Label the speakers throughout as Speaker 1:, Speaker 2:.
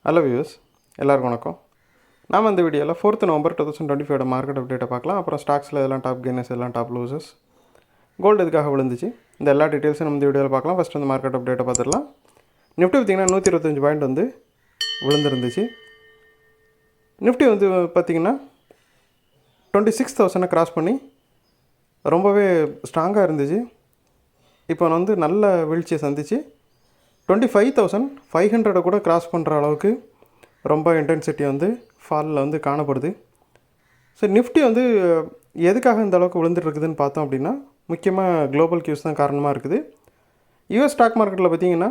Speaker 1: Hello views, எல்லாருக்கும் வணக்கம். நாம் இந்த வீடியோவில் 4th November 2025 மார்க்கெட் அப்டேட்டை பார்க்கலாம். அப்புறம் ஸ்டாக்ஸில் எல்லாம் டாப் கெய்னர்ஸ், எல்லாம் டாப் லூசர்ஸ், கோல்டு எதுக்காக விழுந்துச்சு, இந்த எல்லா டீட்டெயில்ஸும் நம்ம இந்த வீடியோவில் பார்க்கலாம். ஃபஸ்ட் வந்து மார்க்கெட் அப்டேட்டை பார்த்துடலாம். நிஃப்டி பார்த்திங்கன்னா 125 பாயிண்ட் வந்து விழுந்துருந்துச்சு. நிஃப்டி வந்து பார்த்திங்கன்னா 26,000 கிராஸ் பண்ணி ரொம்பவே ஸ்ட்ராங்காக இருந்துச்சு. இப்போ வந்து நல்ல வீழ்ச்சியை சந்திச்சு 25,500 கூட கிராஸ் பண்ணுற அளவுக்கு ரொம்ப இன்டென்சிட்டி வந்து ஃபாலில் வந்து காணப்படுது. ஸோ நிஃப்டி வந்து எதுக்காக இந்த அளவுக்கு விழுந்துட்டுருக்குதுன்னு பார்த்தோம் அப்படின்னா, முக்கியமாக குளோபல் கியூஸ் தான் காரணமாக இருக்குது. யூஎஸ் ஸ்டாக் மார்க்கெட்டில் பார்த்திங்கன்னா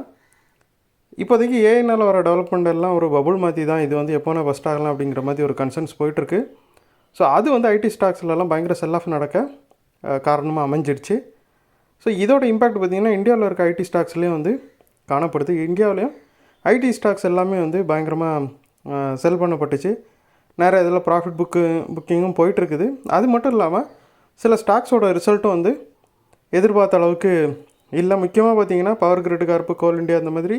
Speaker 1: இப்போதைக்கு ஏஐனால் வர டெவலப்மெண்ட் எல்லாம் ஒரு பபுள் மாதிரி தான், இது வந்து எப்போனா ஃபஸ்ட் ஆகலாம் அப்படிங்கிற மாதிரி ஒரு கன்சர்ன்ஸ் போயிட்டுருக்கு. ஸோ அது வந்து ஐடி ஸ்டாக்ஸ்லலாம் பயங்கர செல் ஆஃப் நடக்க காரணமாக அமைஞ்சிடுச்சு. ஸோ இதோட இம்பேக்ட் பார்த்திங்கன்னா இந்தியாவில் இருக்க ஐடி ஸ்டாக்ஸ்லேயும் வந்து காணப்படுது. இந்தியாவிலையும் ஐடி ஸ்டாக்ஸ் எல்லாமே வந்து பயங்கரமாக செல் பண்ணப்பட்டுச்சு. நிறைய இதில் ப்ராஃபிட் புக்கிங்கும் போயிட்டுருக்குது. அது மட்டும் இல்லாமல் சில ஸ்டாக்ஸோட ரிசல்ட்டும் வந்து எதிர்பார்த்த அளவுக்கு இல்லை. முக்கியமாக பார்த்திங்கன்னா பவர் கிரிட் கார்ப்பு, கோல் இண்டியா, அந்த மாதிரி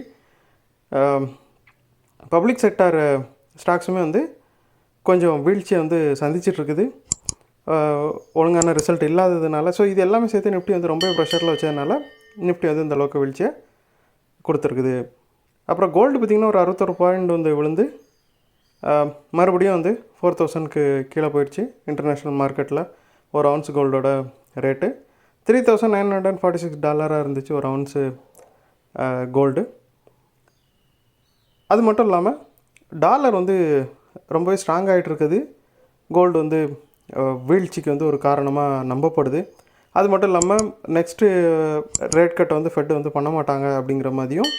Speaker 1: பப்ளிக் செக்டார் ஸ்டாக்ஸுமே வந்து கொஞ்சம் வீழ்ச்சியை வந்து சந்திச்சிட்ருக்குது, ஒழுங்கான ரிசல்ட் இல்லாததுனால. ஸோ இது எல்லாமே சேர்த்து நிஃப்டி வந்து ரொம்ப ப்ரெஷரில் வச்சதுனால நிஃப்டி வந்து இந்த அளவுக்கு வீழ்ச்சியை கொடுத்துருக்குது. அப்புறம் கோல்டு பார்த்திங்கன்னா ஒரு 61 பாயிண்ட் வந்து விழுந்து மறுபடியும் வந்து 4,000க்கு கீழே போயிடுச்சு. இன்டர்நேஷ்னல் மார்க்கெட்டில் ஒரு அவுன்ஸ் கோல்டோட ரேட்டு $3,946 இருந்துச்சு ஒரு அவுன்ஸு கோல்டு. அது மட்டும் இல்லாமல் டாலர் வந்து ரொம்பவே ஸ்ட்ராங் ஆகிட்டு இருக்குது. கோல்டு வந்து வீழ்ச்சிக்கு வந்து ஒரு காரணமாக நம்பப்படுது. அது மட்டும் இல்லாமல் நெக்ஸ்ட்டு ரேட் கட் வந்து ஃபெட் வந்து பண்ண மாட்டாங்க அப்படிங்கிற மாதிரியும்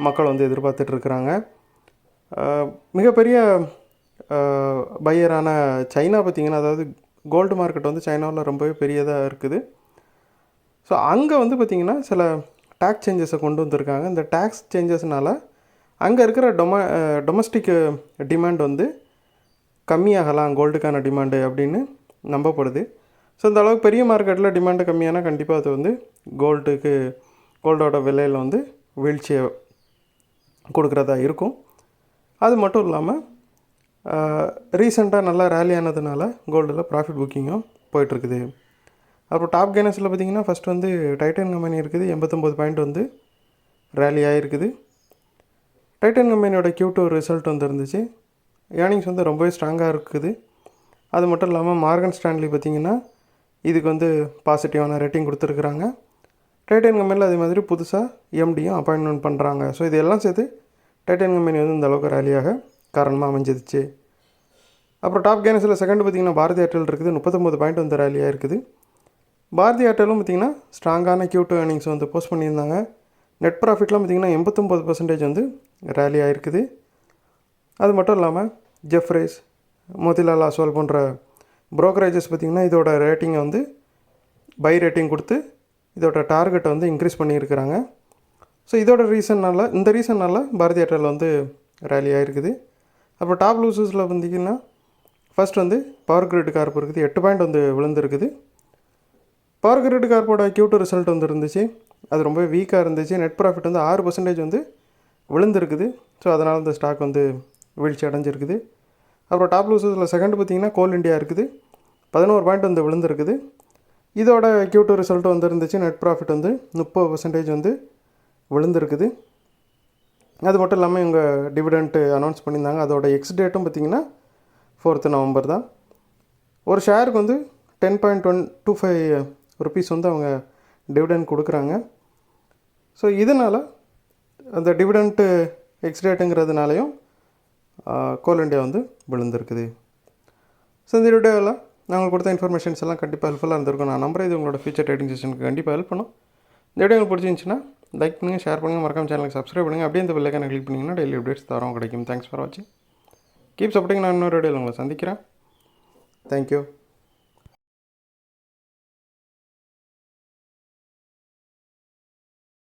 Speaker 1: மக்கள் வந்து எதிர்பார்த்துட்ருக்குறாங்க. மிகப்பெரிய பையரான சைனா பார்த்திங்கன்னா, அதாவது கோல்டு மார்க்கெட் வந்து சைனாவில் ரொம்பவே பெரியதாக இருக்குது. ஸோ அங்கே வந்து பார்த்திங்கன்னா சில டேக்ஸ் சேஞ்சஸை கொண்டு வந்திருக்காங்க. இந்த டேக்ஸ் சேஞ்சஸ்னால் அங்கே இருக்கிற டொமஸ்டிக் டிமாண்ட் வந்து கம்மியாகலாம், கோல்டுக்கான டிமாண்டு அப்படின்னு நம்பப்படுது. ஸோ இந்த அளவுக்கு பெரிய மார்க்கெட்டில் டிமாண்டு கம்மியானால் கண்டிப்பாக அது வந்து கோல்டோட விலையில் வந்து வீழ்ச்சியை கொடுக்குறதா இருக்கும். அது மட்டும் இல்லாமல் ரீசெண்டாக நல்லா ரேலி ஆனதுனால கோல்டில் ப்ராஃபிட் புக்கிங்கும் போயிட்டுருக்குது. அப்புறம் டாப் கெய்னர்ஸில் பார்த்திங்கன்னா ஃபஸ்ட் வந்து டைட்டன் கம்பெனி இருக்குது. 89 பாயிண்ட் வந்து ரேலி ஆகிருக்குது. டைட்டன் கம்பெனியோட Q2 ரிசல்ட் வந்து இருந்துச்சு. ஏர்னிங்ஸ் வந்து ரொம்பவே ஸ்ட்ராங்காக இருக்குது. அது மட்டும் இல்லாமல் மார்கன் ஸ்டான்லி பார்த்திங்கன்னா இதுக்கு வந்து பாசிட்டிவான ரேட்டிங் கொடுத்துருக்குறாங்க. டைட்டன் கம்பெனியில் அதே மாதிரி புதுசாக எம்டியும் அப்பாயின்மெண்ட் பண்ணுறாங்க. ஸோ இது எல்லாம் சேர்த்து டைட்டன் கம்பெனி வந்து இந்த அளவுக்கு ரேலியாக காரணமாக அமைஞ்சிருச்சு. அப்புறம் டாப் கெய்னர்ஸில் செகண்ட் பார்த்திங்கன்னா பாரதி ஏர்டெல் இருக்குது. 39 பாயிண்ட் வந்து ரேலியாக இருக்குது. பாரதி ஏர்டெலும் பார்த்திங்கன்னா ஸ்ட்ராங்கான Q2 ஏர்னிங்ஸ் வந்து போஸ்ட் பண்ணியிருந்தாங்க. நெட் ப்ராஃபிட்லாம் பார்த்திங்கன்னா 89% வந்து ரேலி ஆகிருக்குது. அது மட்டும் இல்லாமல் ஜெஃப்ரேஸ், மோதிலால் ஆஸ்வால் போன்ற ப்ரோக்கரேஜஸ் பார்த்திங்கன்னா இதோட ரேட்டிங்கை வந்து பை ரேட்டிங் கொடுத்து இதோட டார்கெட்டை வந்து இன்க்ரீஸ் பண்ணியிருக்கிறாங்க. ஸோ இதோட இந்த ரீசன்னால் பாரதி ஏர்டெல் வந்து ரேலி ஆகிருக்குது. அப்புறம் டாப் லூசஸில் பார்த்திங்கன்னா ஃபஸ்ட் வந்து பவர் கிரிட் கார்ப் இருக்குது. 8 பாயிண்ட் வந்து விழுந்துருக்குது. பவர் கிரிட் கார்ப்போட Q2 ரிசல்ட் வந்து இருந்துச்சு. அது ரொம்ப வீக்காக இருந்துச்சு. நெட் ப்ராஃபிட் வந்து 6% வந்து விழுந்துருக்குது. ஸோ அதனால் இந்த ஸ்டாக் வந்து வீழ்ச்சி அடைஞ்சிருக்குது. அப்புறம் டாப் லூசஸில் செகண்ட் பார்த்திங்கன்னா கோல் இண்டியா இருக்குது. 11 பாயிண்ட் வந்து விழுந்துருக்குது. இதோட Q2 ரிசல்ட் வந்து இருந்துச்சு. நெட் ப்ராஃபிட் வந்து 30% வந்து விழுந்துருக்குது. அது மட்டும் இல்லாமல் இவங்க டிவிடெண்ட்டு அனௌன்ஸ் பண்ணியிருந்தாங்க. அதோட எக்ஸ் டேட்டும் பார்த்திங்கன்னா 4th November தான். ஒரு ஷேருக்கு வந்து 10.25 ருபீஸ் வந்து அவங்க டிவிடெண்ட் கொடுக்குறாங்க. ஸோ இதனால் அந்த டிவிடெண்ட்டு எக்ஸ் டேட்டுங்கிறதுனாலையும் கோல் இண்டியா வந்து விழுந்திருக்குது. ஸோ இந்த வீடியோவில் நாங்கள் கொடுத்த இன்ஃபர்மேஷன்ஸ் எல்லாம் கண்டிப்பாக ஹெல்ப்ஃபுல்லாக இருந்திருக்கும். நான் நம்புறேன் இது உங்களோட ஃபியூச்சர் ட்ரேடிங் செஷனுக்கு கண்டிப்பாக ஹெல்ப் பண்ணும். இந்த வீடியோ உங்களுக்கு பிடிச்சிருந்துச்சுன்னா லைக் பண்ணுங்கள், ஷேர் பண்ணுங்கள், மறக்காம சேனலுக்கு சப்ஸ்கிரைப் பண்ணுங்கள். அப்படியே இந்த பெல் ஐகானை கிளிக் பண்ணிங்கன்னா டெய்லி அப்டேட்ஸ் தரோம் கிடைக்கும். தேங்க்ஸ் ஃபார் வாட்சிங். Keep supporting. நான் இன்னொரு வீடியோவில் உங்களை சந்திக்கிறேன். தேங்க்யூ.